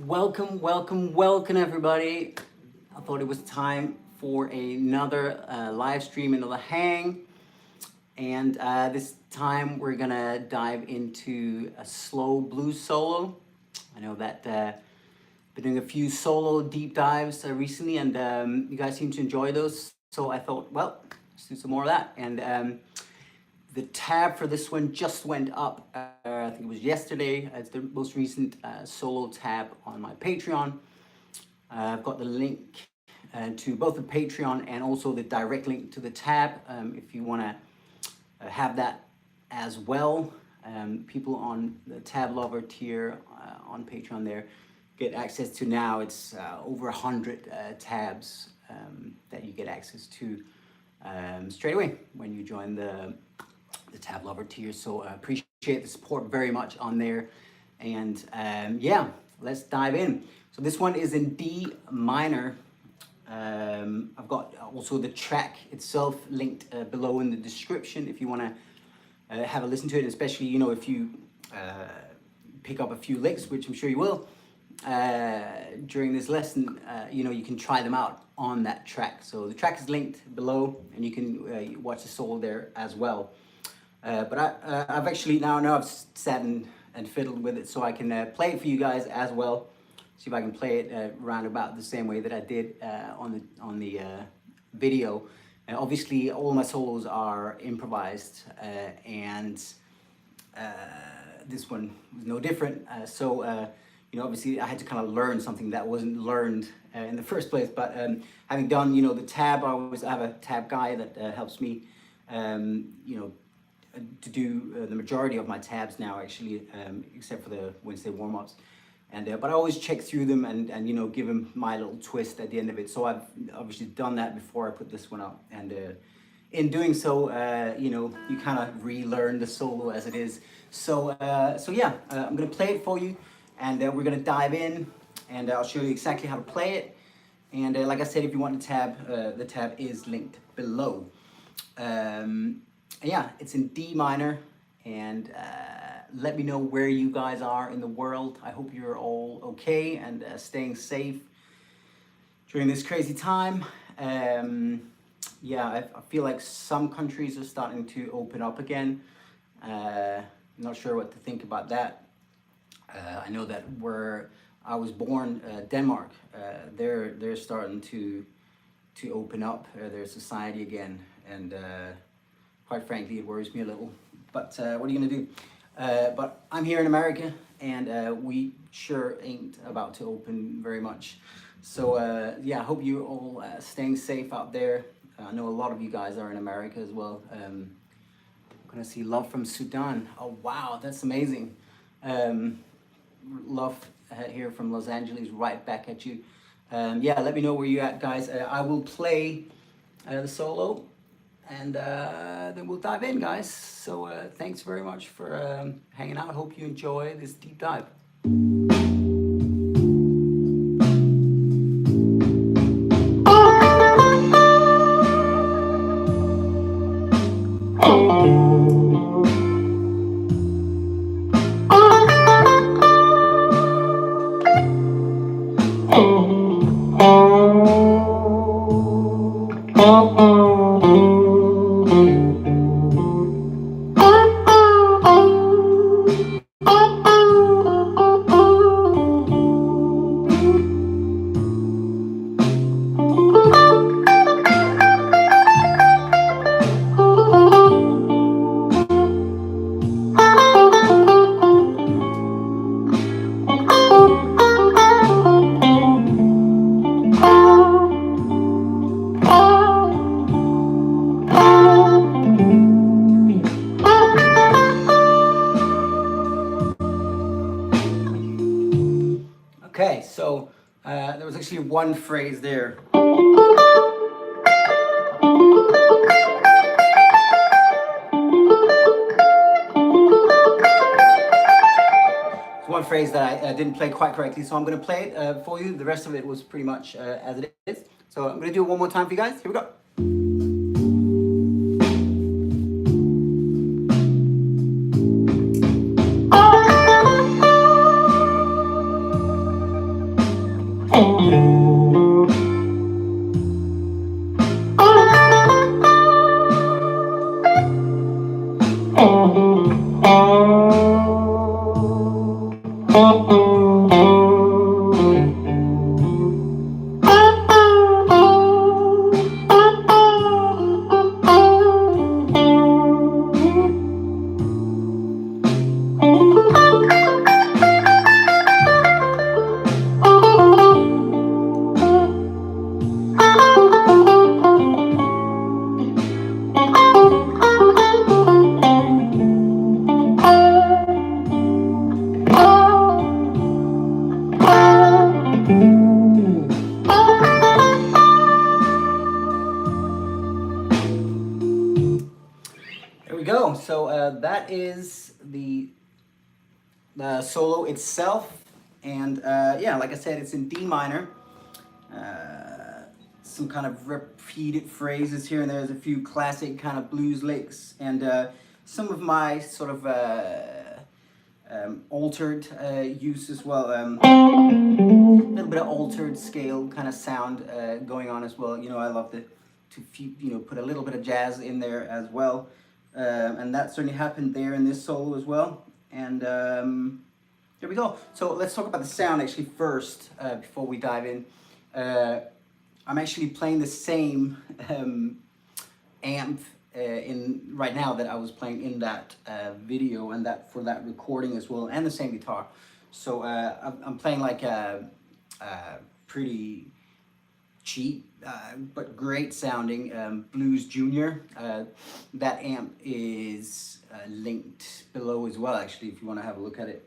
Welcome everybody. I thought it was time for another live stream, another hang. And this time we're gonna dive into a slow blues solo. I know that been doing a few solo deep dives recently, and you guys seem to enjoy those. So I thought, well, let's do some more of that. And the tab for this one just went up. I think it was yesterday. It's the most recent solo tab on my Patreon. I've got the link to both the Patreon and also the direct link to the tab if you want to have that as well. People on the tab lover tier on Patreon there get access to now. It's over 100 tabs that you get access to straight away when you join the tab lover tier. So appreciate the support very much on there. And yeah, let's dive in. So this one is in D minor. I've got also the track itself linked below in the description if you want to have a listen to it, especially, you know, if you pick up a few licks, which I'm sure you will during this lesson. You know, you can try them out on that track. So the track is linked below and you can watch the solo there as well. But I've actually now I've sat and fiddled with it, so I can play it for you guys as well. See if I can play it around about the same way that I did on the video. Obviously, all my solos are improvised, and this one was no different. So you know, obviously, I had to kind of learn something that wasn't learned in the first place. But having done, you know, the tab, I have a tab guy that helps me, you know, to do the majority of my tabs now, actually, except for the Wednesday warm-ups. And but I always check through them and you know, give them my little twist at the end of it. So I've obviously done that before I put this one up, and in doing so, you know, you kind of relearn the solo as it is. So so yeah, I'm gonna play it for you, and we're gonna dive in, and I'll show you exactly how to play it. And like I said, if you want the tab is linked below. Yeah, it's in D minor, and let me know where you guys are in the world. I hope you're all okay and staying safe during this crazy time. Yeah, I feel like some countries are starting to open up again. I'm not sure what to think about that. I know that where I was born, Denmark, they're starting to open up their society again, and quite frankly, it worries me a little, but what are you gonna do? But I'm here in America, and we sure ain't about to open very much. So yeah, I hope you're all staying safe out there. I know a lot of you guys are in America as well. I'm gonna see love from Sudan. Oh wow, that's amazing. Love here from Los Angeles, right back at you. Yeah, let me know where you're at, guys. I will play the solo, and then we'll dive in, guys. So thanks very much for hanging out. I hope you enjoy this deep dive. Okay, so there was actually one phrase there. It's one phrase that I didn't play quite correctly, so I'm going to play it for you. The rest of it was pretty much as it is. So I'm going to do it one more time for you guys. Here we go. There we go. So that is the solo itself, and yeah, like I said, it's in D minor. Some kind of repeated phrases here and there. There's a few classic kind of blues licks, and some of my sort of altered use as well. A little bit of altered scale kind of sound going on as well. You know, I love to put a little bit of jazz in there as well, and that certainly happened there in this solo as well. And there we go. So let's talk about the sound actually first before we dive in. I'm actually playing the same amp in right now that I was playing in that video, and that for that recording as well, and the same guitar. So I'm playing like a pretty cheap but great sounding Blues Junior. That amp is linked below as well, actually, if you want to have a look at it.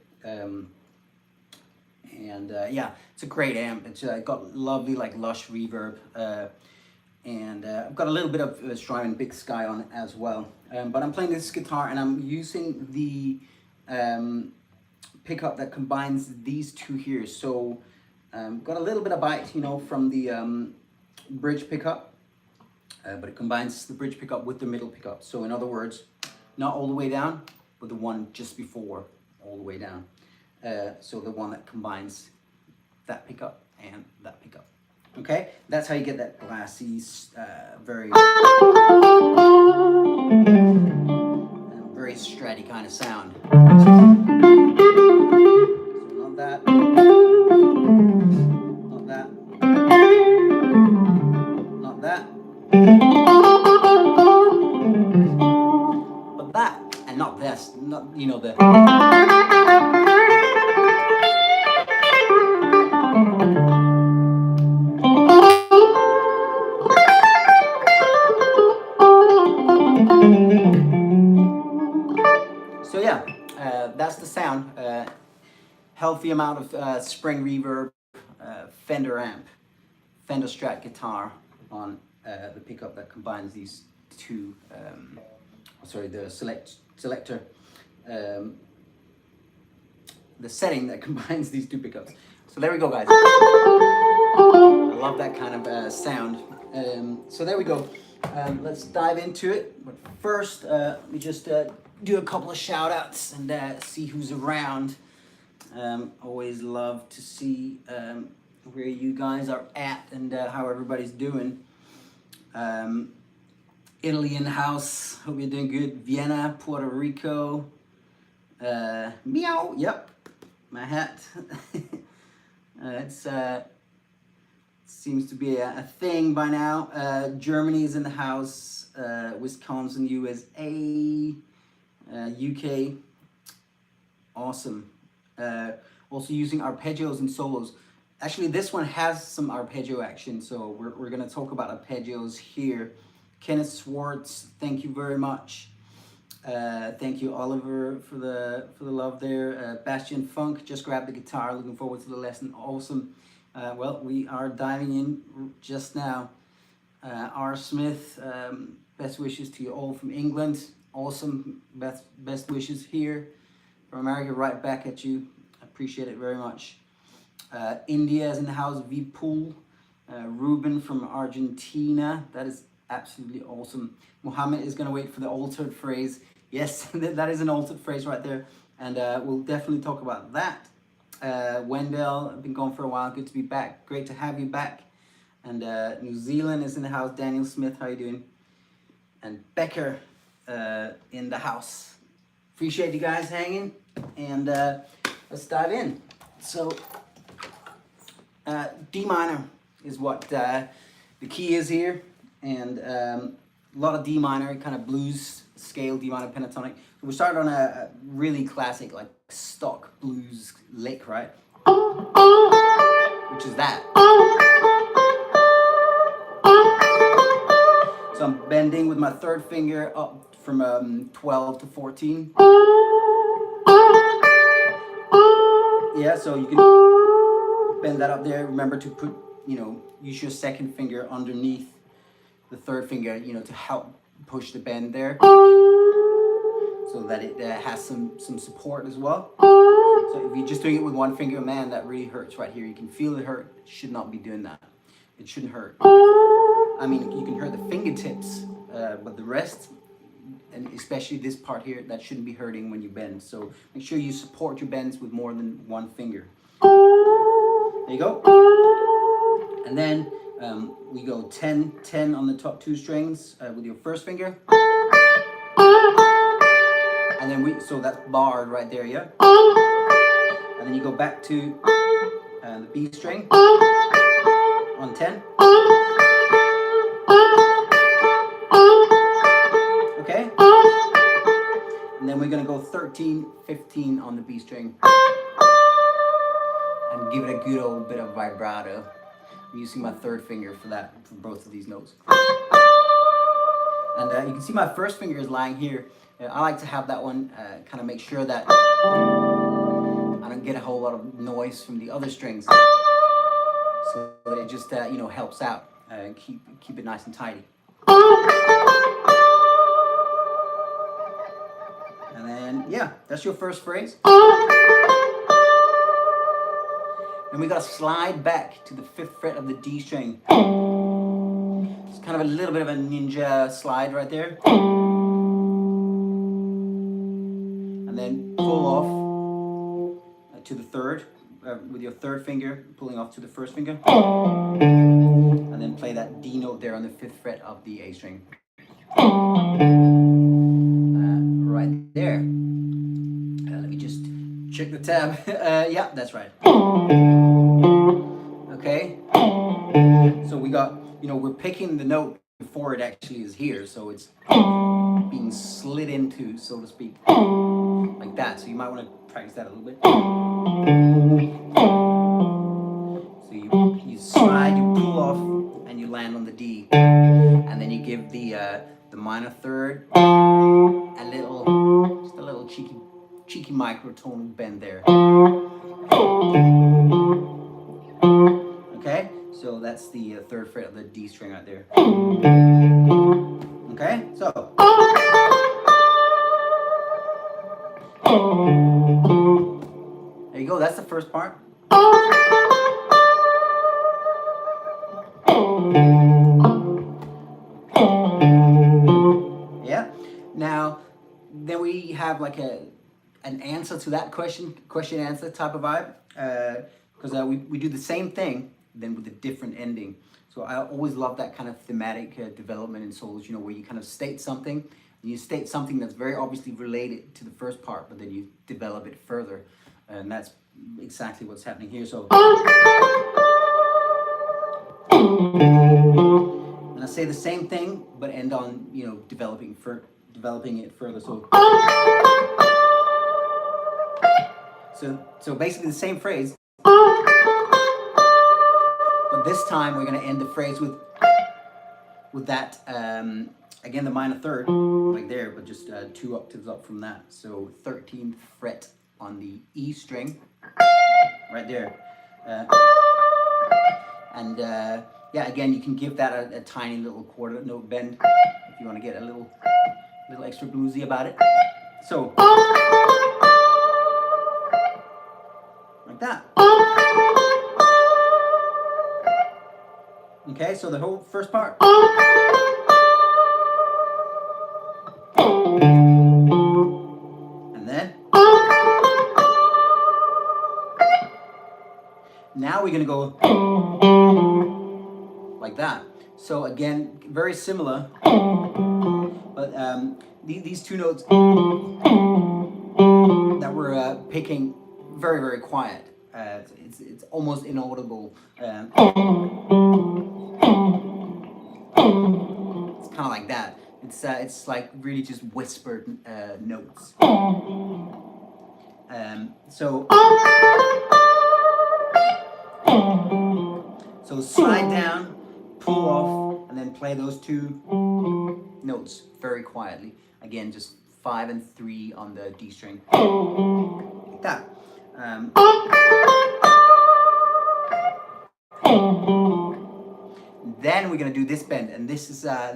Yeah, it's a great amp. It's got lovely like lush reverb, and I've got a little bit of Strymon Big Sky on it as well. But I'm playing this guitar, and I'm using the pickup that combines these two here. So got a little bit of bite, you know, from the bridge pickup, but it combines the bridge pickup with the middle pickup. So in other words, not all the way down, but the one just before all the way down. So the one that combines that pickup and that pickup. Okay, that's how you get that glassy, very stratty kind of sound. So not that, not that, not that, but that, and not this, not, you know, the. So yeah, that's the sound. Healthy amount of spring reverb, Fender amp, Fender Strat guitar on the pickup that combines these two. The selector, the setting that combines these two pickups. So there we go, guys. I love that kind of sound. So there we go. Let's dive into it. But first, let me just do a couple of shout outs and see who's around. Always love to see where you guys are at and how everybody's doing. Italy in the house, hope you're doing good. Vienna, Puerto Rico. Meow, yep, my hat. It's seems to be a thing by now. Germany is in the house. Wisconsin, USA, UK. Awesome. Also using arpeggios and solos. Actually, this one has some arpeggio action, so we're going to talk about arpeggios here. Kenneth Swartz, thank you very much. Thank you, Oliver, for the love there. Bastian Funk just grabbed the guitar. Looking forward to the lesson. Awesome. Well, we are diving in just now. R. Smith, best wishes to you all from England. Awesome. Best wishes here from America. Right back at you. Appreciate it very much. India is in the house. Vipul. Ruben from Argentina. That is absolutely awesome. Mohammed is going to wait for the altered phrase. Yes, that is an altered phrase right there. And we'll definitely talk about that. Wendell, I've been gone for a while. Good to be back. Great to have you back. And New Zealand is in the house. Daniel Smith, how you doing? And Becker in the house. Appreciate you guys hanging. And let's dive in. So D minor is what the key is here. And a lot of D minor, kind of blues scale, D minor pentatonic. So we started on a really classic, like stock blues lick, right? Which is that. So I'm bending with my third finger up from 12 to 14. Yeah, so you can bend that up there. Remember to put, use your second finger underneath the third finger, to help push the bend there, so that it has some support as well. So if you're just doing it with one finger, man, that really hurts right here. You can feel it hurt. It should not be doing that. It shouldn't hurt. I mean, you can hurt the fingertips, but the rest, and especially this part here, that shouldn't be hurting when you bend. So make sure you support your bends with more than one finger. There you go. And then we go 10, 10 on the top two strings with your first finger. And then so that's barred right there, yeah? And then you go back to the B string on 10. Okay? And then we're going to go 13, 15 on the B string. And give it a good old bit of vibrato. I'm using my third finger for that, for both of these notes. And you can see my first finger is lying here. I like to have that one kind of make sure that I don't get a whole lot of noise from the other strings. So that it just, helps out and keep it nice and tidy. And then, yeah, that's your first phrase. And we got to slide back to the 5th fret of the D string. It's kind of a little bit of a ninja slide right there. And then pull off to the 3rd with your 3rd finger, pulling off to the 1st finger. And then play that D note there on the 5th fret of the A string. Right there. Let me just check the tab. Yeah, that's right. Okay. So we got, we're picking the note before it actually is here. So it's being slid into, so to speak, like that. So you might want to practice that a little bit. So you slide, you pull off, and you land on the D. And then you give the minor third just a little cheeky microtone bend there. Okay, so that's the 3rd fret of the D string right there. Okay, so. There you go, that's the first part. Yeah, now then we have like an answer to that question answer type of vibe, because we do the same thing then with a different ending. So I always love that kind of thematic development in solos, where you kind of state something, and you state something that's very obviously related to the first part, but then you develop it further, and that's exactly what's happening here. So, and I say the same thing, but end on developing it further. So basically the same phrase. But this time we're going to end the phrase with that, again, the minor third, like there, but just 2 octaves up from that. So 13th fret on the E string, right there. Yeah, again, you can give that a tiny little quarter note bend if you want to get a little extra bluesy about it. So, like that. Okay, so the whole first part. And then. Now we're gonna go like that. So again, very similar, but these two notes that we're picking very, very quiet. It's almost inaudible. It's kind of like that. It's like really just whispered notes. So slide down, pull off, and then play those two notes very quietly. Again, just 5 and 3 on the D string, like that. Then we're gonna do this bend, and this is a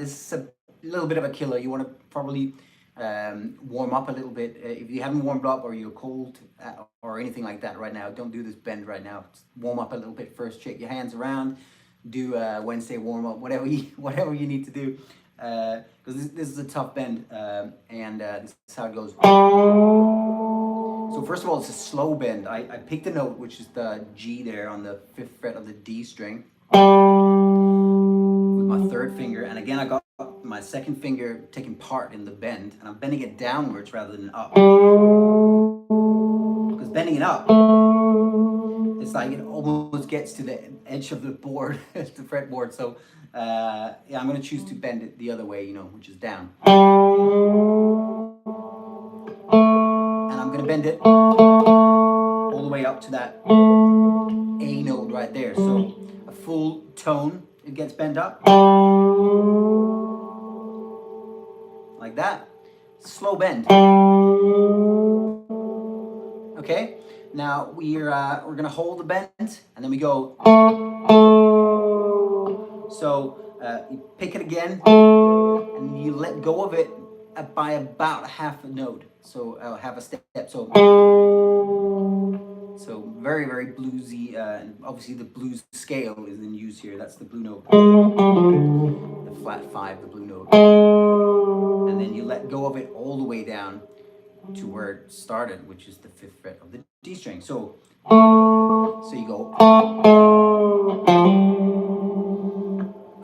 little bit of a killer. You want to probably warm up a little bit. If you haven't warmed up or you're cold or anything like that right now, don't do this bend right now. Just warm up a little bit first. Shake your hands around. Do Wednesday warm up, whatever you need to do, because this is a tough bend, and this is how it goes. So first of all, it's a slow bend. I picked a note, which is the G there on the 5th fret of the D string, with my 3rd finger, and again I got my 2nd finger taking part in the bend, and I'm bending it downwards rather than up, because bending it up, it's like it almost gets to the edge of the board, the fretboard. So yeah, I'm going to choose to bend it the other way, you know, which is down. And I'm going to bend it all the way up to that A note right there. So a full tone, it gets bent up. Like that. Slow bend. Okay? Now we're gonna hold the bend, and then we go. So you pick it again, and you let go of it by about half a note. So half a step. So very, very bluesy, and obviously the blues scale is in use here. That's the blue note, the flat 5, the blue note, and then you let go of it all the way down to where it started, which is the 5th fret of the D string. So you go.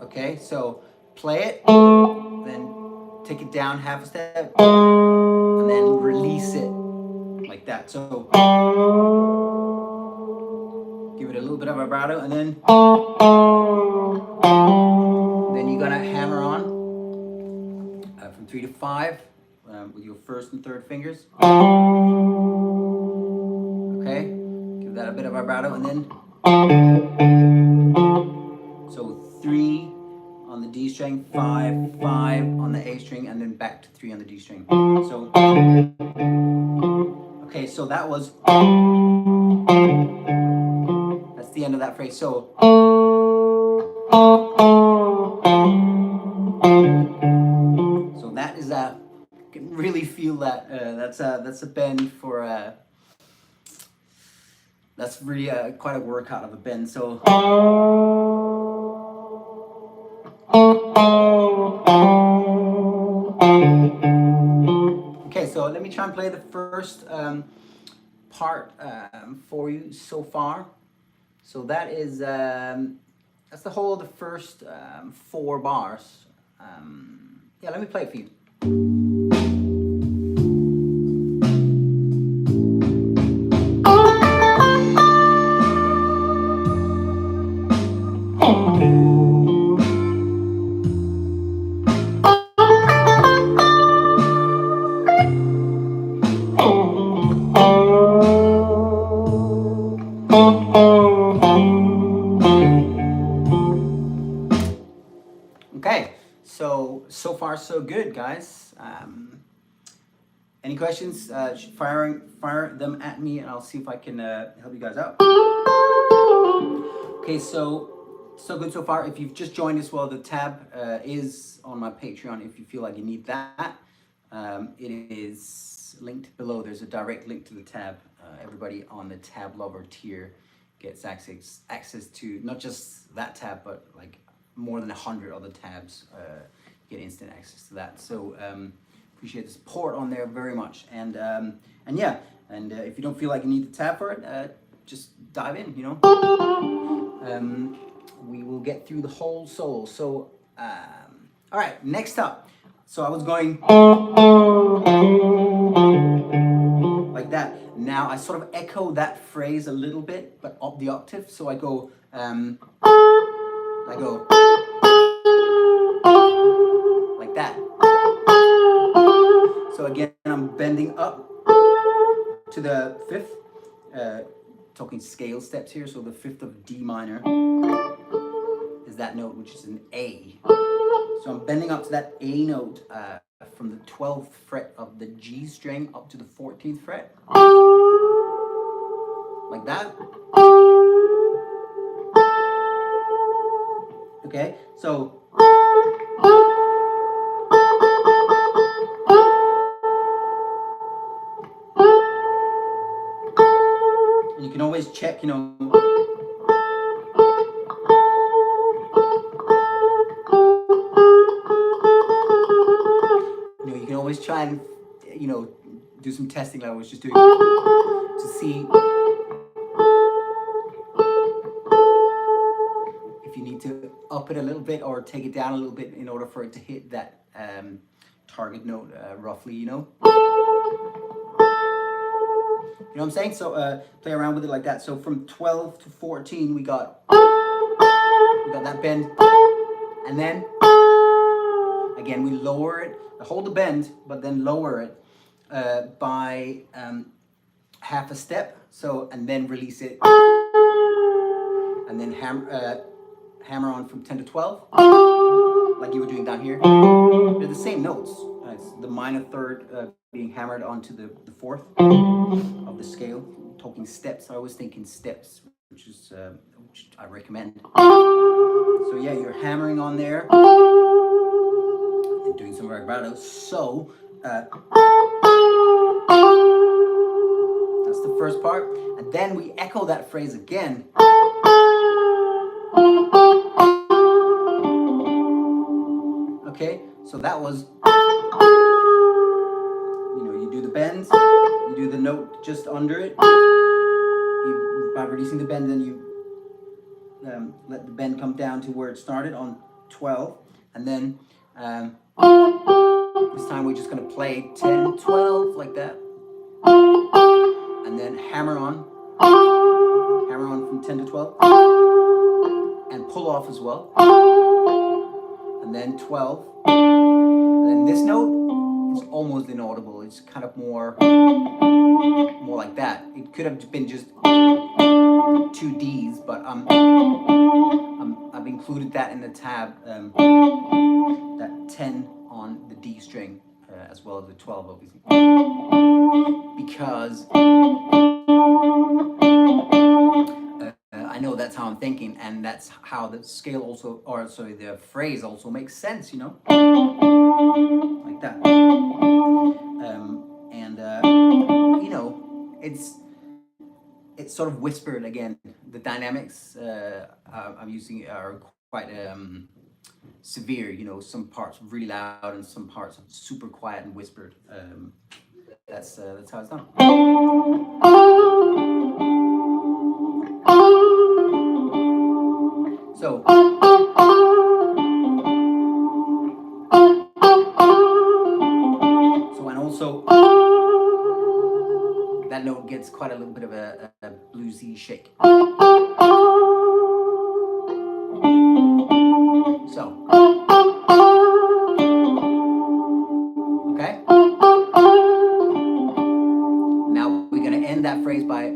Okay, so play it, then take it down half a step, and then release it like that. So give it a little bit of vibrato, and then you're gonna hammer on from 3 to 5 with your 1st and 3rd fingers. Okay, give that a bit of vibrato, and then so 3 on the D string, 5, 5 on the A string, and then back to 3 on the D string. So okay, so that's the end of that phrase. So that is you can really feel that. That's a bend for that's really quite a workout of a bend. So okay, so let me try and play the first part for you so far. So that is that's the whole of the first 4 bars. Yeah, let me play it for you. Okay, so far so good, guys. Any questions? Fire them at me, and I'll see if I can help you guys out. Okay, so good so far. If you've just joined us, well, the tab is on my Patreon. If you feel like you need that, it is linked below. There's a direct link to the tab. Everybody on the tab lover tier gets access to not just that tab, but like more than 100 other tabs. Get instant access to that. So appreciate the support on there very much. And yeah, if you don't feel like you need the tab for it, just dive in, you know. We will get through the whole solo. So, all right, next up. So I was going like that. Now I sort of echo that phrase a little bit, but up the octave. So I go, like that. So again, I'm bending up to the fifth, talking scale steps here. So the fifth of D minor is that note, which is an A. So I'm bending up to that A note from the 12th fret of the G string up to the 14th fret. Like that. Okay, so and you can always check, you know, you can always try and, you know, do some testing like I was just doing to see if you need to up it a little bit or take it down a little bit in order for it to hit that target note roughly, you know. You know what I'm saying? So play around with it like that. So from 12 to 14, we got that bend, and then again we lower it, hold the bend, but then lower it by half a step. So and then release it, and then hammer on from 10 to 12, like you were doing down here. They're the same notes. It's the minor third being hammered onto the fourth of the scale. Talking steps, I was thinking steps, which I recommend. So yeah, you're hammering on there and doing some vibrato. So that's the first part, and then we echo that phrase again. Okay, so that was, you know, you do the bends, you do the note just under it. By releasing the bend, then you let the bend come down to where it started on 12, and then this time we're just going to play 10, 12 like that, and then hammer on from 10 to 12, and pull off as well, and then 12, and then this note is almost inaudible. It's kind of more like that. It could have been just 2 Ds, but I've included that in the tab, that 10 on the D string, as well as the 12, obviously, because I know that's how I'm thinking, and that's how the scale also, or sorry, the phrase also makes sense, you know, like that. You know, it's sort of whispered again. The dynamics I'm using are quite severe, you know, some parts really loud and some parts super quiet and whispered. That's how it's done. So and also that note gets quite a little bit of a bluesy shake. So, okay. Now we're going to end that phrase by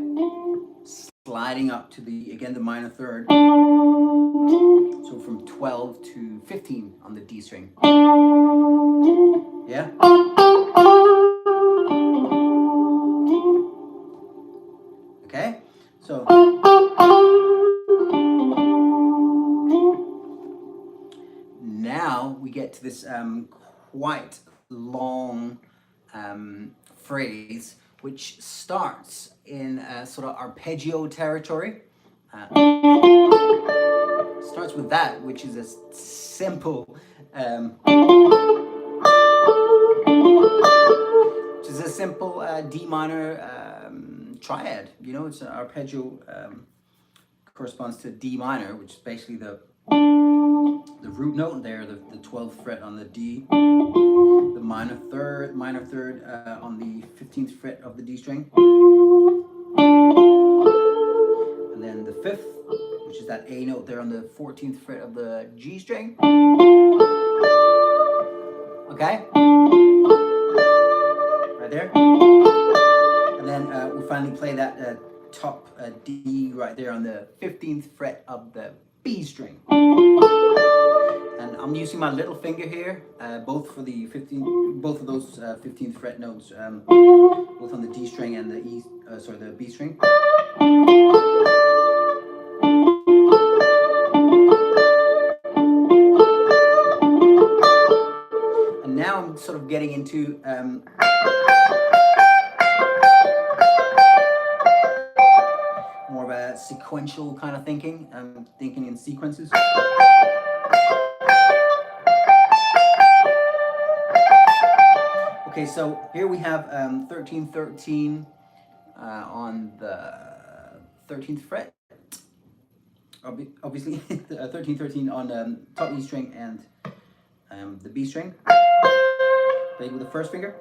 sliding up to the minor third. So from 12 to 15 on the D string. Yeah? Okay? So now we get to this quite long phrase, which starts in sort of arpeggio territory. Starts with that, which is a simple D minor triad. You know, it's an arpeggio, corresponds to D minor, which is basically the root note there, the 12th fret on the D, the minor third on the 15th fret of the D string, and then the 5th, which is that A note there on the 14th fret of the G string. Okay, right there, and then we finally play that top D right there on the 15th fret of the B string. And I'm using my little finger here, both for the both of those 15th fret notes, both on the D string and the the B string. And now I'm sort of getting into more of a sequential kind of thinking. I'm thinking in sequences. Okay, so here we have 13-13 on the 13th fret. Obviously, 13-13 on top E string and the B string. Played with the first finger.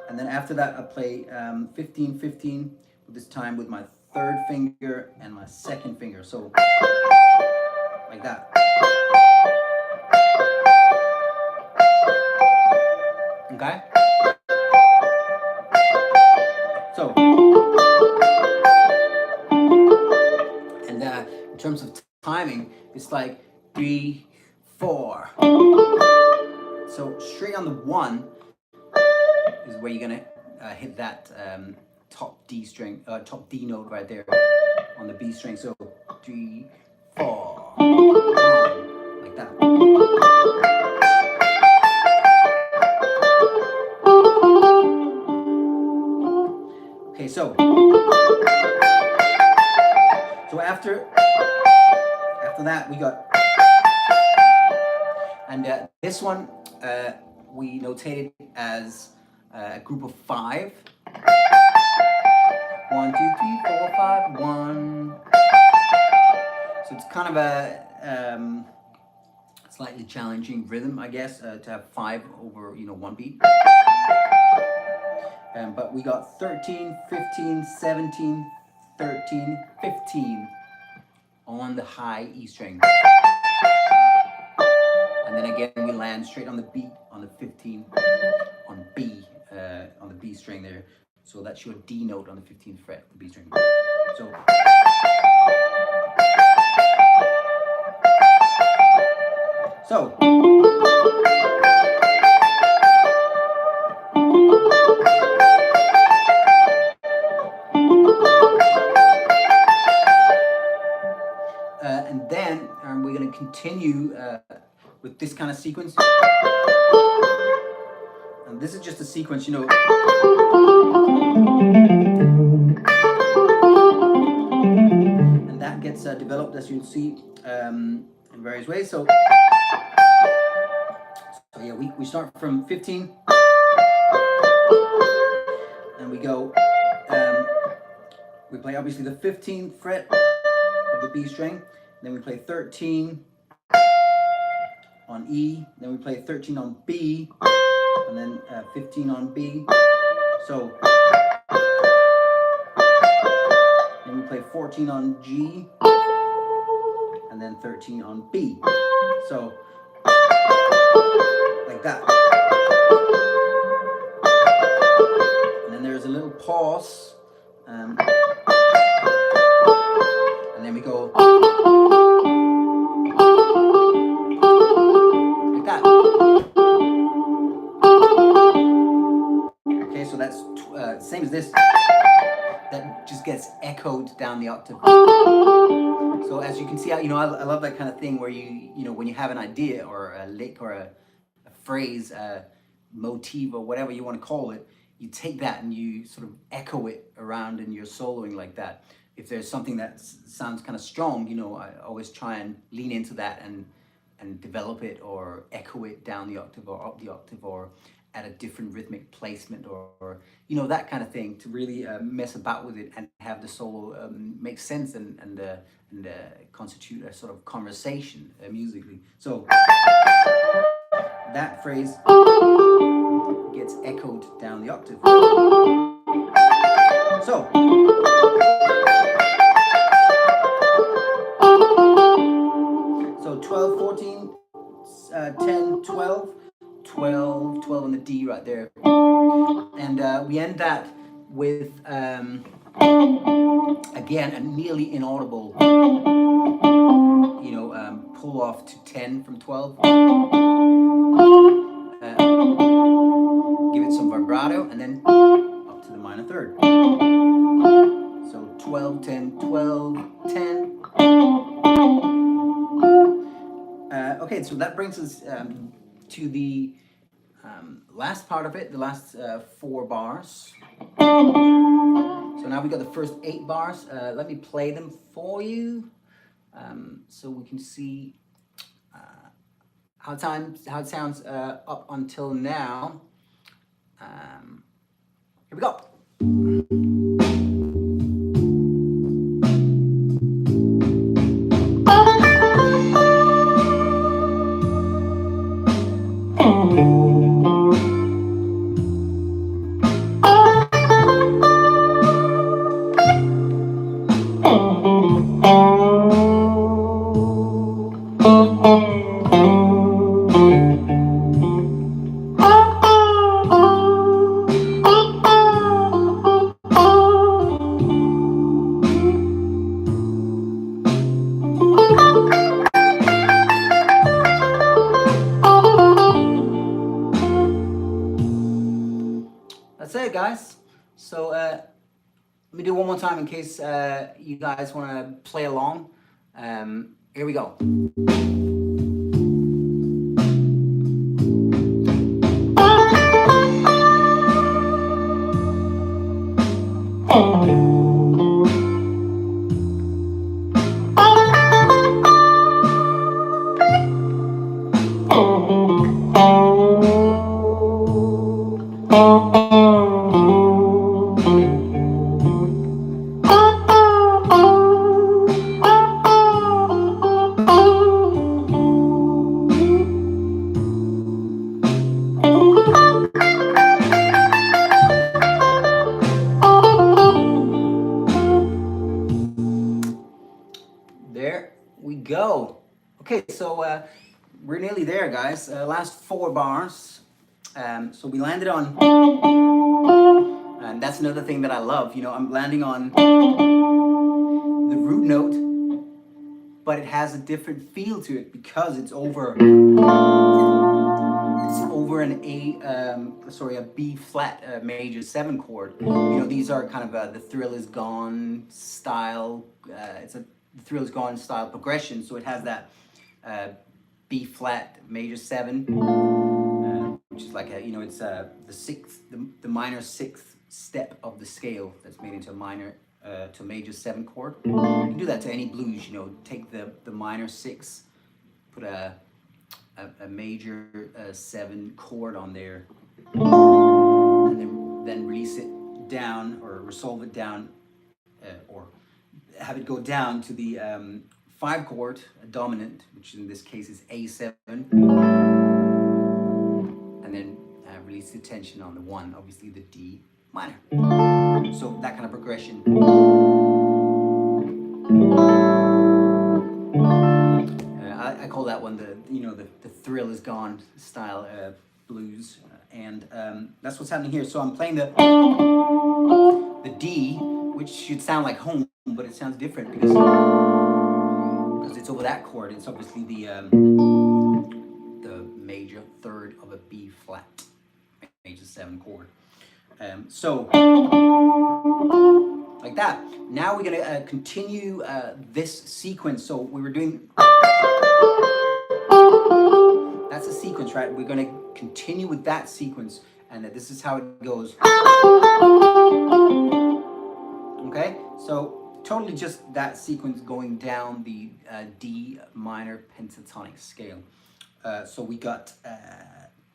And then after that, I play 15-15, this time with my third finger and my second finger. So, like that. Okay? So, and in terms of timing, it's like 3, 4. So straight on the 1 is where you're gonna hit that top D string, top D note right there on the B string. So 3, 4, 1, like that. Okay, so after that we got, and this one we notated as a group of 5. 1, 2, 3, 4, 5, 1. So it's kind of a slightly challenging rhythm, I guess, to have 5 over, one beat. But we got 13, 15, 17, 13, 15 on the high E string. And then again, we land straight on the beat on the 15 on B, on the B string there. So that's your D note on the 15th fret of the B string. So. And then we're going to continue with this kind of sequence. And this is just a sequence, and that gets developed, as you'll see, in various ways. So yeah, we start from 15, and we go, we play obviously the 15th fret of the B string, then we play 13 on E, then we play 13 on B, and then 15 on B. So then we play 14 on G, and then 13 on B. So like that. And then there's a little pause, and then we go like that. Okay, so that's same as this. That just gets echoed down the octave. So as you can see, I love that kind of thing where when you have an idea or a lick or a phrase, a motif or whatever you want to call it, you take that and you sort of echo it around in your soloing like that. If there's something that sounds kind of strong, I always try and lean into that and develop it or echo it down the octave or up the octave, at a different rhythmic placement, or you know, that kind of thing, to really mess about with it and have the solo make sense and constitute a sort of conversation musically. So that phrase gets echoed down the octave. So so 12, 14, 10, 12, 12, 12 on the D right there. And we end that with, again, a nearly inaudible, you know, pull off to 10 from 12. Give it some vibrato, and then up to the minor third. So 12, 10, 12, 10. Okay, so that brings us to the last part of it, the last 4 bars. So now we got the first 8 bars. Let me play them for you, so we can see how it sounds up until now. Here we go. That's it, guys. So let me do it one more time in case you guys want to play along. Here we go. There we go. Okay, so we're nearly there, guys. Last 4 bars. So we landed on, and that's another thing that I love. You know, I'm landing on the root note, but it has a different feel to it because it's over a B flat major 7 chord. You know, these are kind of the Thrill Is Gone style. The Thrill Is Gone style progression. So it has that B flat major 7, which is like it's the sixth, the minor 6th step of the scale that's made into a minor to a major 7 chord. You can do that to any blues. You know, take the minor 6, put a major 7 chord on there, and then release it down, or resolve it down, or have it go down to the 5 chord, a dominant, which in this case is A7, and then release the tension on the 1, obviously the D minor. So that kind of progression. I call that one the Thrill Is Gone style blues, and that's what's happening here. So I'm playing the D, which should sound like home, but it sounds different because it's over that chord. It's obviously the major 3rd of a B flat major 7 chord. So like that. Now we're gonna continue this sequence. So we were doing. That's a sequence, right? We're going to continue with that sequence, and this is how it goes. Okay, so totally just that sequence going down the D minor pentatonic scale. So we got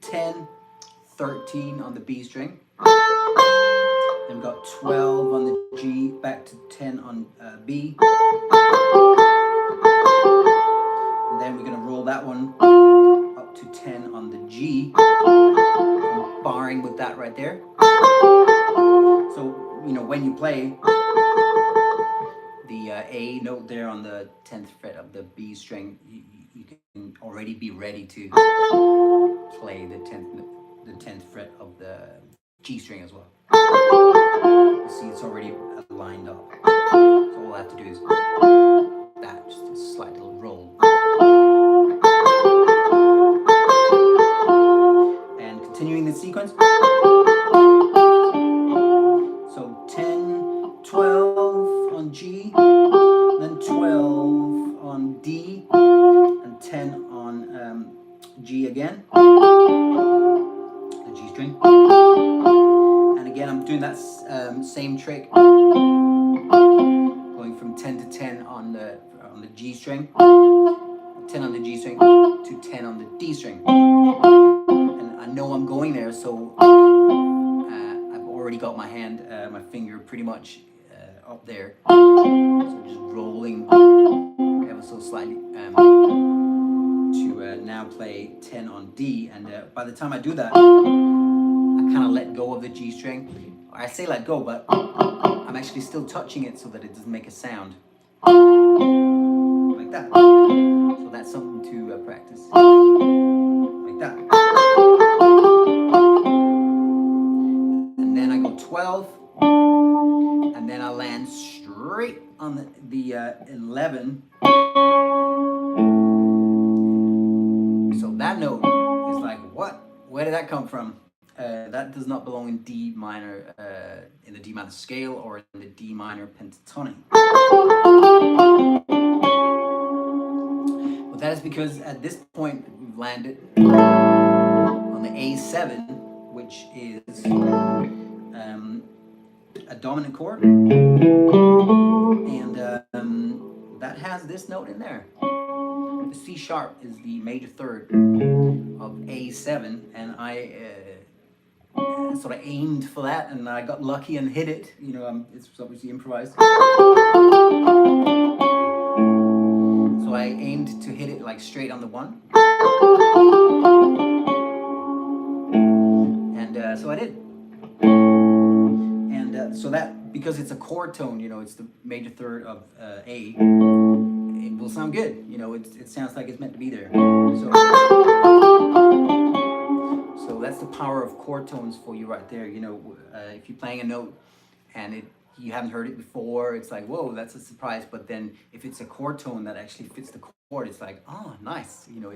10, 13 on the B string. Then we've got 12 on the G, back to 10 on B. And then we're going to roll that one up to 10 on the G. I'm barring with that right there. So, you know, when you play the A note there on the 10th fret of the B string, you can already be ready to play the 10th fret of the G string as well. You see, it's already lined up. So all I have to do is that, just a slight little roll. And continuing the sequence. So 10, 12 on G, then 12 on D, and 10 on G again, the G string. And again, I'm doing that same trick, going from 10 to 10 on the G string, 10 on the G string to 10 on the D string. And I know I'm going there, so I've already got my hand, my finger pretty much up there. So just rolling ever so slightly to now play 10 on D. And by the time I do that, I kind of let go of the G string. I say let go, but I'm actually still touching it so that it doesn't make a sound. Like that. So that's something to practice. Like that. And then I go 12. And then I land straight on the 11. So that note is like, what? Where did that come from? That does not belong in D minor, in the D minor scale or in the D minor pentatonic. But that is because at this point we've landed on the A7, which is a dominant chord, and that has this note in there. The C sharp is the major third of A7, and I sort of aimed for that, and I got lucky and hit it. You know, it's obviously improvised. So I aimed to hit it like straight on the 1, and so I did. And so that, because it's a chord tone, you know, it's the major third of A, it will sound good. You know, it sounds like it's meant to be there. So that's the power of chord tones for you right there. You know, if you're playing a note and you haven't heard it before, it's like, whoa, that's a surprise. But then if it's a chord tone that actually fits the chord, it's like, oh, nice. You know,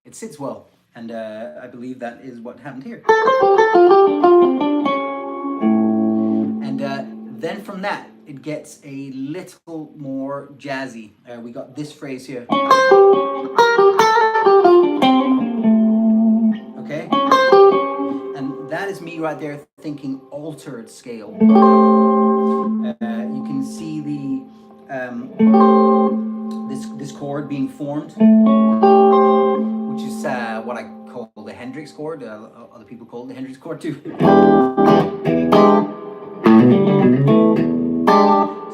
it sits well. And I believe that is what happened here. And then from that, it gets a little more jazzy. We got this phrase here. Okay? And that is me right there thinking altered scale. You can see the this chord being formed, which is what I call the Hendrix chord. Other people call it the Hendrix chord too.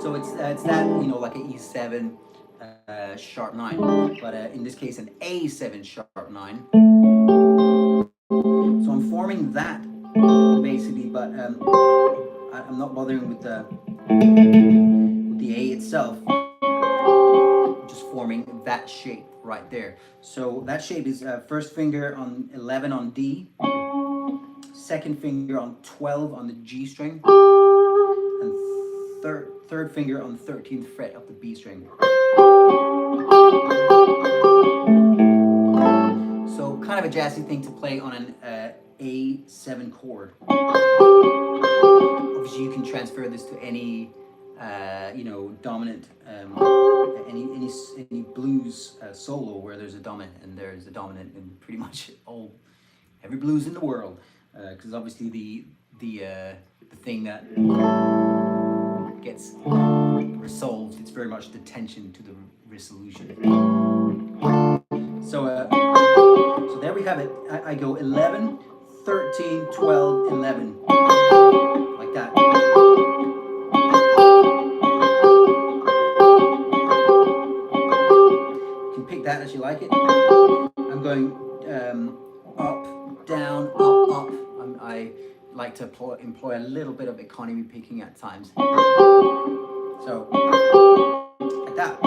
So it's that, you know, like an E7 sharp 9, but in this case an A7 sharp 9. So I'm forming that basically, but I'm not bothering with the A itself. I'm just forming that shape right there. So that shape is first finger on 11 on D, second finger on 12 on the G string, and third finger on the 13th fret of the B string. So kind of a jazzy thing to play on an A7 chord. Obviously you can transfer this to any you know, dominant, any blues solo where there's a dominant, and there's a dominant in pretty much every blues in the world, because obviously the thing that gets resolved, it's very much the tension to the resolution. So so there we have it. I go 11, 13, 12, 11. Like that. You can pick that as you like it. I'm going up, down, up, up. I like to employ a little bit of economy picking at times. So, like that.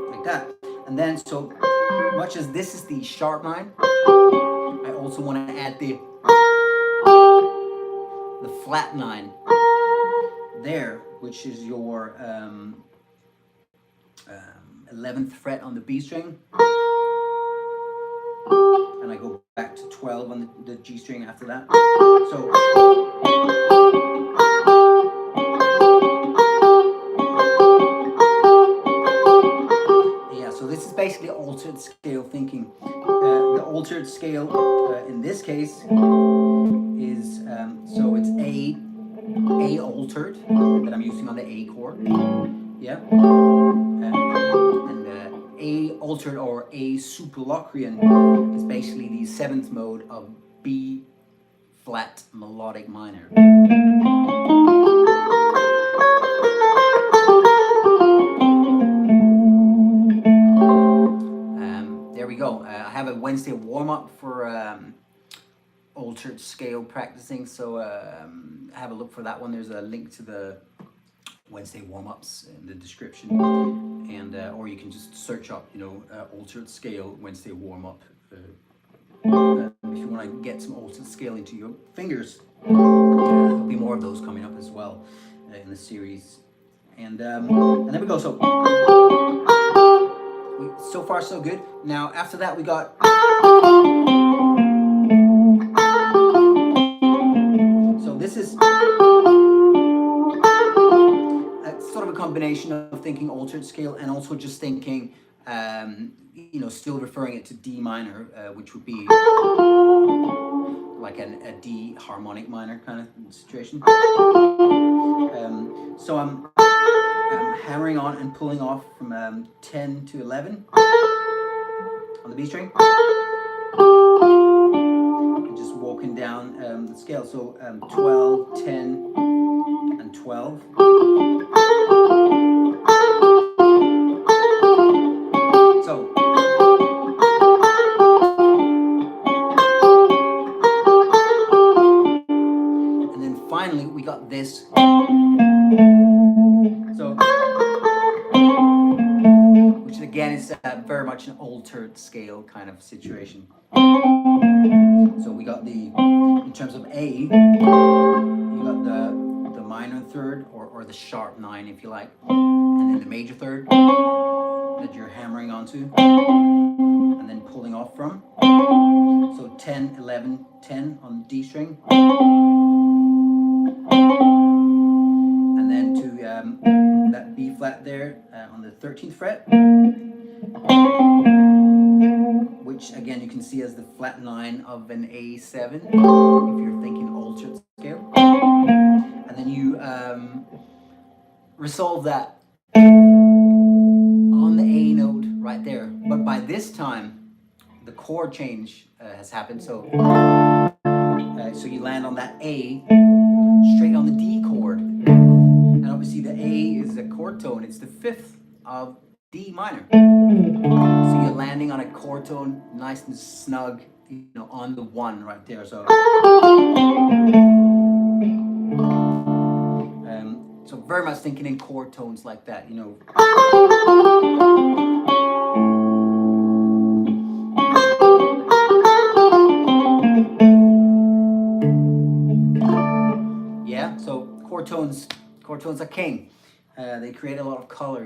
Like that. And then, so much as this is the sharp 9, I also want to add the flat 9 there, which is your 11th fret on the B string, and I go back to 12 on the G string after that. So yeah, so this is basically altered scale thinking. The altered scale in this case is so it's A altered that I'm using on the A chord. Yeah. A altered or A superlocrian is basically the 7th mode of B flat melodic minor. There we go. I have a Wednesday warm-up for altered scale practicing, so have a look for that one. There's a link to the Wednesday warm-ups in the description, and or you can just search up, altered scale Wednesday warm-up if you want to get some altered scale into your fingers. There'll be more of those coming up as well in the series, and there we go. So far so good. Now after that we got this is sort of a combination of thinking altered scale and also just thinking, still referring it to D minor, which would be like a D harmonic minor kind of situation. So I'm hammering on and pulling off from 10 to 11 on the B string. And just walking down the scale. So 12, 10, and 12. So and then finally we got this. So which again is very much an altered scale kind of situation. So we got in terms of A, you got the minor third or the sharp 9 if you like, and then the major third that you're hammering onto and then pulling off from. So 10, 11, 10 on the D string, and then to that B flat there on the 13th fret, which again you can see as the flat 9 of an A7 if you're thinking altered scale, and then you resolve that on the A note right there. But by this time the chord change has happened, so you land on that A straight on the D chord, and obviously the A is a chord tone, it's the 5th of D minor, so you're landing on a chord tone nice and snug, on the 1 right there. So so very much thinking in chord tones like that, Yeah, so chord tones are king. They create a lot of color,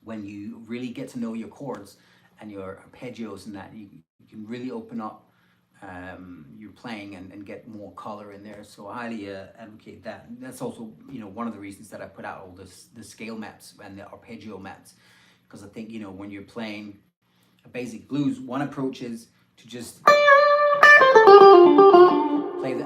when you really get to know your chords and your arpeggios and that, you can really open up your playing and get more color in there. So I highly advocate that. And that's also, one of the reasons that I put out all the scale maps and the arpeggio maps, because I think, when you're playing a basic blues, one approach is to just play the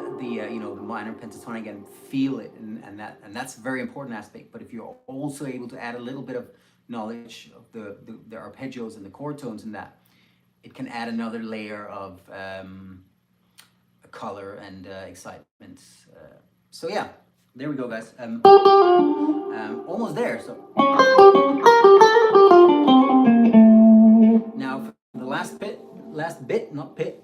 minor pentatonic and feel it, and that's a very important aspect. But if you're also able to add a little bit of knowledge of the arpeggios and the chord tones and that, it can add another layer of color and excitement. So yeah, there we go, guys. Almost there. So now for the last bit, not pit.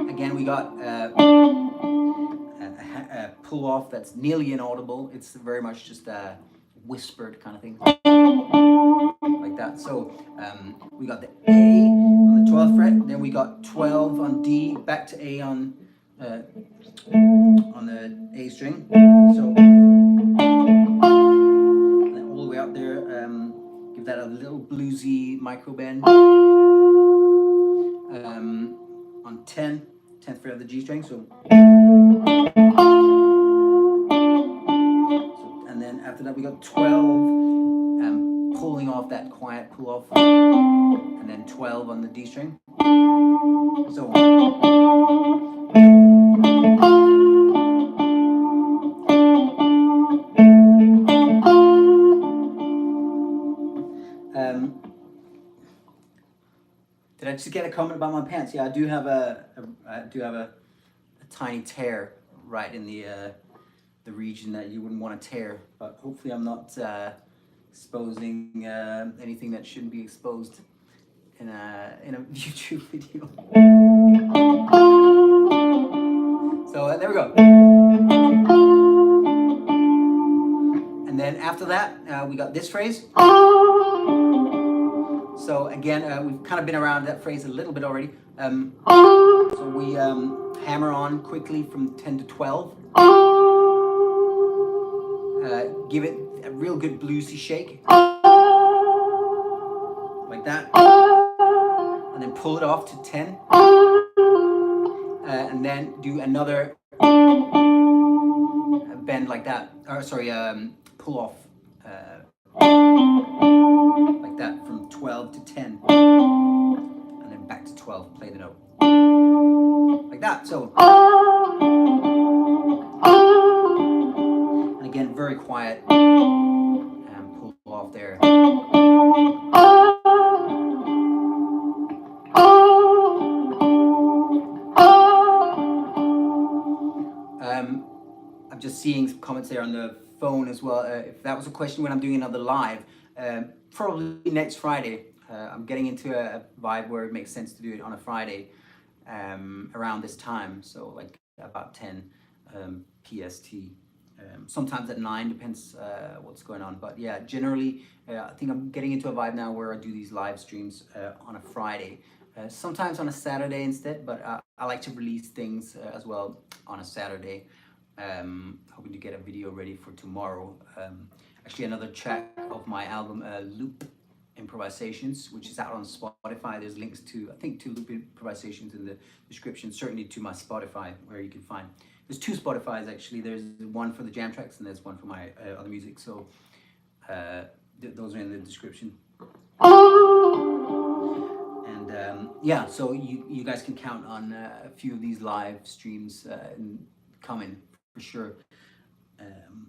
Again, we got a pull off that's nearly inaudible. It's very much just a whispered kind of thing, like that. So we got the A on the 12th fret, then we got 12 on D, back to A on the A string. So and then all the way up there, give that a little bluesy micro bend. On 10th fret of the G string. So and then after that we got 12, pulling off that quiet pull off, and then 12 on the D string. So did I just get a comment about my pants? Yeah, I do have a tiny tear right in the region that you wouldn't want to tear, but hopefully I'm not exposing anything that shouldn't be exposed in a YouTube video. So there we go. And then after that, we got this phrase. So again, we've kind of been around that phrase a little bit already. So we hammer on quickly from 10 to 12. Give it a real good bluesy shake, like that, and then pull it off to 10, and then do another bend like that, or sorry, pull off like that from 12 to 10, and then back to 12, play the note like that. So and again, very quiet, and pull off there. I'm just seeing some comments there on the phone as well. If that was a question when I'm doing another live, probably next Friday. I'm getting into a vibe where it makes sense to do it on a Friday around this time, so like about 10 PST. Sometimes at 9, depends what's going on. But yeah, generally, I think I'm getting into a vibe now where I do these live streams on a Friday. Sometimes on a Saturday instead, but I like to release things as well on a Saturday. Hoping to get a video ready for tomorrow. Actually, another track of my album, Loop Improvisations, which is out on Spotify. There's links to, I think, to Loop Improvisations in the description, certainly to my Spotify, where you can find. There's 2 Spotifys actually. There's one for the jam tracks and there's one for my other music. So those are in the description. And yeah, so you guys can count on a few of these live streams coming for sure.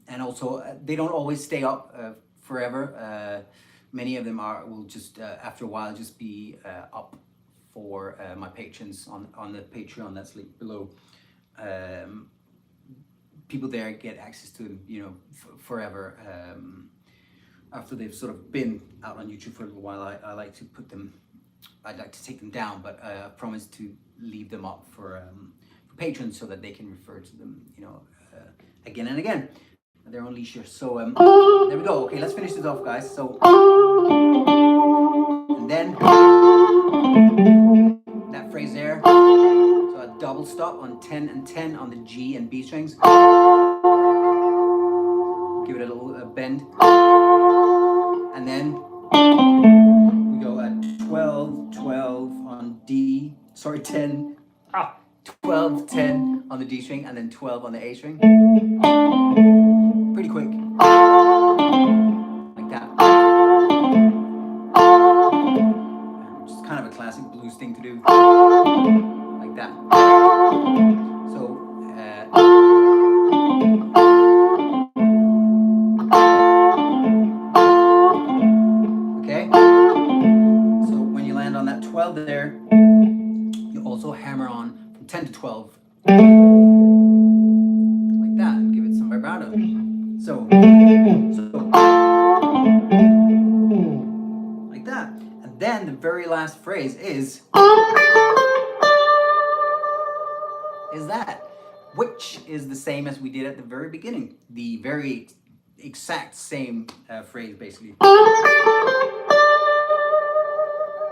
And also, they don't always stay up forever. Many of them will just after a while just be up for my patrons on the Patreon that's linked below. People there get access to them, you know, forever. After they've sort of been out on YouTube for a little while, I like to put them. I'd like to take them down, but I promise to leave them up for patrons so that they can refer to them, you know, again and again at their own leisure. So there we go. Okay, let's finish this off, guys. So and then that phrase there. So a double stop on 10 and 10 on the G and B strings. Give it a little bend, and then we go at 12, 12 on D. Sorry, 10. 12, 10 on the D string, and then 12 on the A string. Pretty quick. Like that. Which is kind of a classic blues thing to do. Like that. So, hammer on from 10 to 12. Like that, and give it some vibrato. So like that. And then the very last phrase is that, which is the same as we did at the very beginning. The very exact same phrase, basically.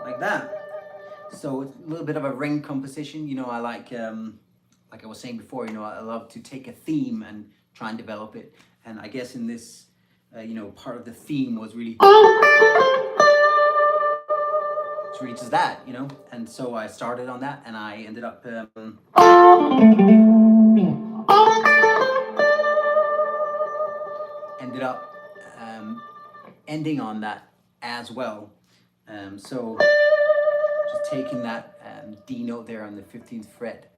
Like that. So it's a little bit of a ring composition. You know, I like I was saying before, you know, I love to take a theme and try and develop it. And I guess in this, you know, part of the theme was really, it's really just that, you know. And so I started on that, and I ended up ending on that as well. So just taking that D note there on the 15th fret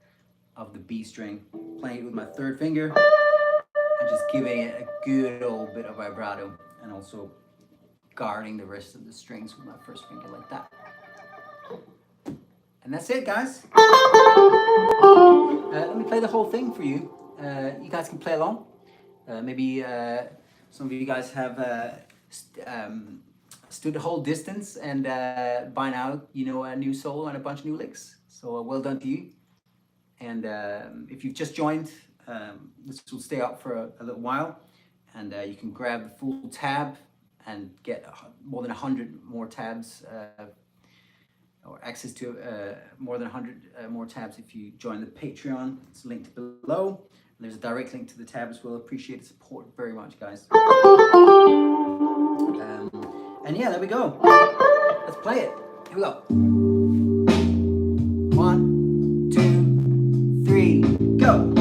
of the B string, playing it with my third finger, and just giving it a good old bit of vibrato, and also guarding the rest of the strings with my first finger like that. And that's it, guys. Let me play the whole thing for you. You guys can play along. Maybe some of you guys have stood the whole distance, and by now you know a new solo and a bunch of new licks. So well done to you. And if you've just joined, this will stay up for a little while, and you can grab the full tab and get more than 100 more tabs, or access to more than 100 more tabs if you join the Patreon. It's linked below. And there's a direct link to the tab as well. Appreciate the support very much, guys. And yeah, there we go. Let's play it. Here we go. 1, 2, 3, go.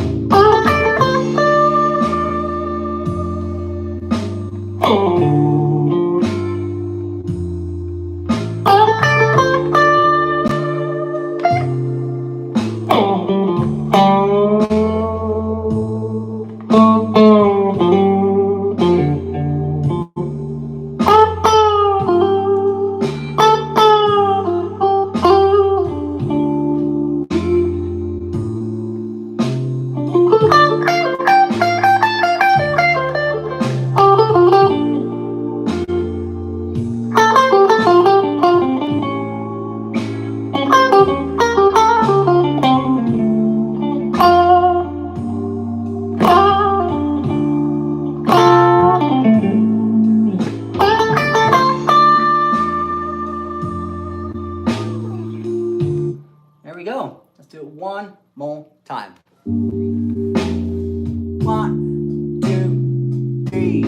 There we go. Let's do it one more time. 1, 2, 3.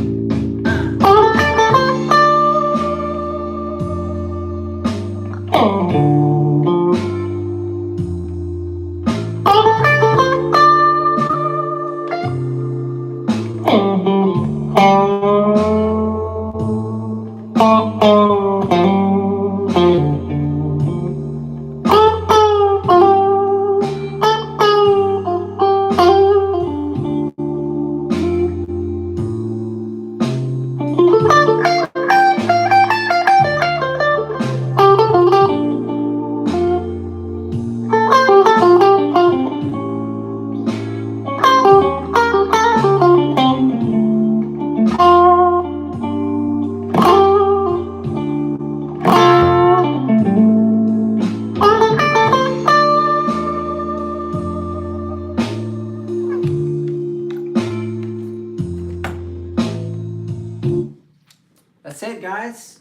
That's it, guys.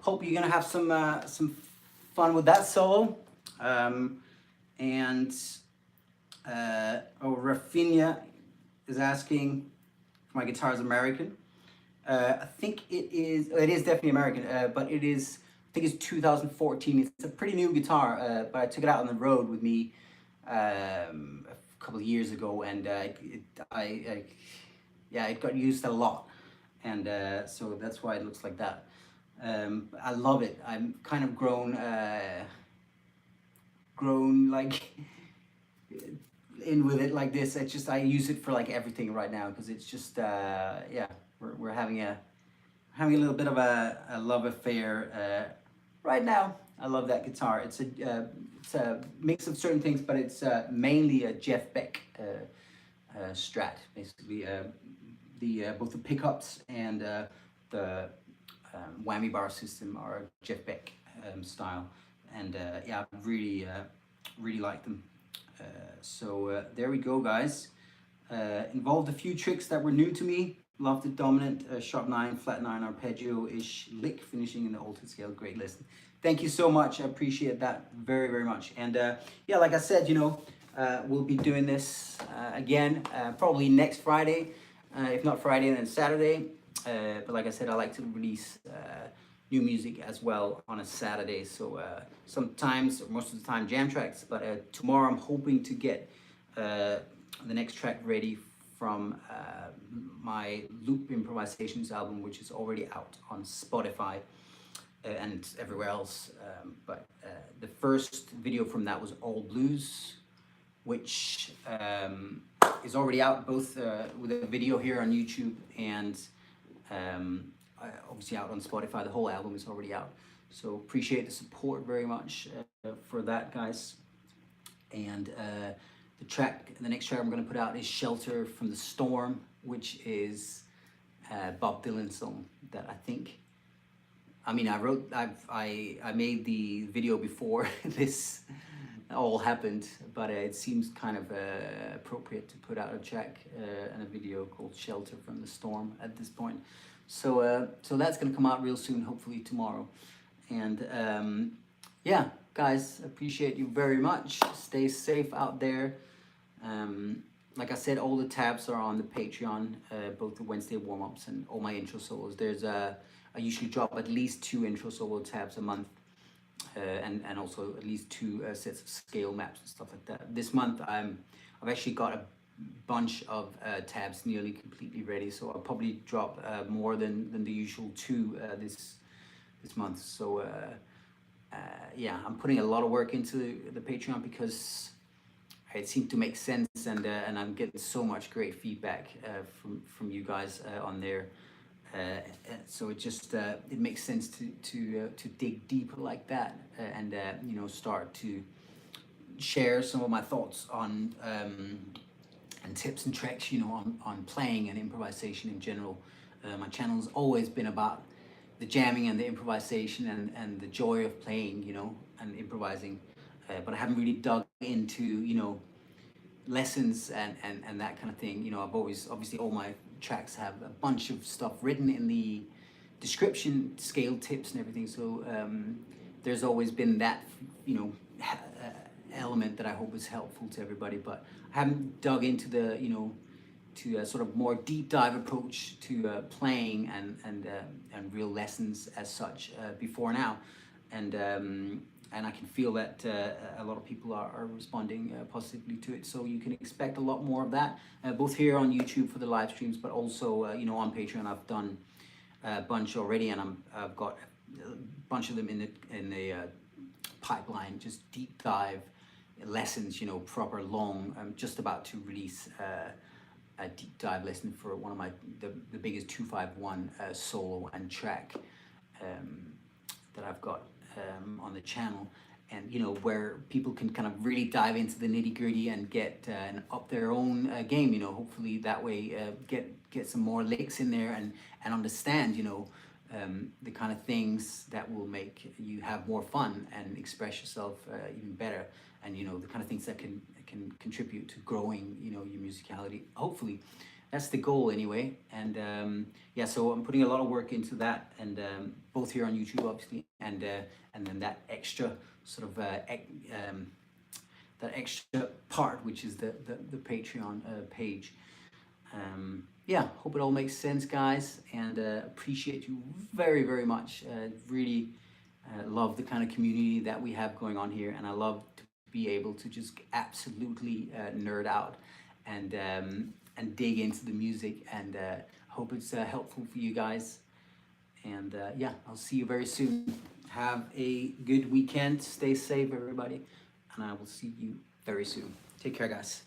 Hope you're gonna have some fun with that solo. Rafinha is asking if my guitar is American. I think it is. It is definitely American, but it is. I think it's 2014. It's a pretty new guitar, but I took it out on the road with me a couple of years ago, and it got used a lot, and so that's why it looks like that. I love it. I'm kind of grown like in with it like this. It's just I use it for like everything right now because it's just we're having a little bit of a love affair right now. I love that guitar. It's a it's a mix of certain things, but it's mainly a Jeff Beck Strat. Basically, the both the pickups and the whammy bar system are Jeff Beck style, and yeah, I really really like them. So there we go, guys. Involved a few tricks that were new to me. Loved the dominant sharp 9, flat 9 arpeggio-ish lick, finishing in the altered scale. Great listen. Thank you so much. I appreciate that very, very much. And yeah, like I said, you know, we'll be doing this again probably next Friday. If not Friday, then Saturday. But like I said, I like to release new music as well on a Saturday. So sometimes, or most of the time, jam tracks. But tomorrow I'm hoping to get the next track ready from my Loop Improvisations album, which is already out on Spotify and everywhere else. But the first video from that was All Blues, which is already out, both with a video here on YouTube and obviously out on Spotify. The whole album is already out. So appreciate the support very much for that, guys. And the next track I'm going to put out is Shelter from the Storm, which is Bob Dylan's song that I think, I mean, I made the video before this all happened, but it seems kind of appropriate to put out a track and a video called Shelter from the Storm at this point. So so that's going to come out real soon, hopefully tomorrow. And yeah, guys, appreciate you very much. Stay safe out there. Like I said, all the tabs are on the Patreon, both the Wednesday warm-ups and all my intro solos. There's I usually drop at least 2 intro solo tabs a month, and also at least 2 sets of scale maps and stuff like that. This month I've actually got a bunch of tabs nearly completely ready, so I'll probably drop more than the usual 2 this month. So yeah, I'm putting a lot of work into the Patreon because it seemed to make sense, and I'm getting so much great feedback from you guys on there. So it just it makes sense to dig deeper like that, and you know, start to share some of my thoughts on and tips and tricks, you know, on playing and improvisation in general. My channel's always been about the jamming and the improvisation and the joy of playing, you know, and improvising. But I haven't really dug into, you know, lessons and that kind of thing. You know, I've always, obviously all my tracks have a bunch of stuff written in the description, scale tips and everything. So there's always been that, you know, element that I hope is helpful to everybody. But I haven't dug into the, you know, to a sort of more deep dive approach to playing and real lessons as such before now. And I can feel that a lot of people are responding positively to it. So you can expect a lot more of that, both here on YouTube for the live streams, but also you know, on Patreon. I've done a bunch already, and I've got a bunch of them in the pipeline. Just deep dive lessons, you know, proper long. I'm just about to release a deep dive lesson for one of the biggest 251 solo and track that I've got on the channel, and you know, where people can kind of really dive into the nitty-gritty and get and up their own game, you know, hopefully that way get some more licks in there and understand, you know, the kind of things that will make you have more fun and express yourself even better, and you know, the kind of things that can contribute to growing, you know, your musicality. Hopefully that's the goal anyway. And yeah, so I'm putting a lot of work into that, and both here on YouTube obviously, and then that extra sort of that extra part, which is the Patreon page. Yeah, hope it all makes sense, guys, and appreciate you very, very much. Really love the kind of community that we have going on here, and I love to be able to just absolutely nerd out and dig into the music, and hope it's helpful for you guys. And yeah, I'll see you very soon. Have a good weekend. Stay safe, everybody, and I will see you very soon. Take care, guys.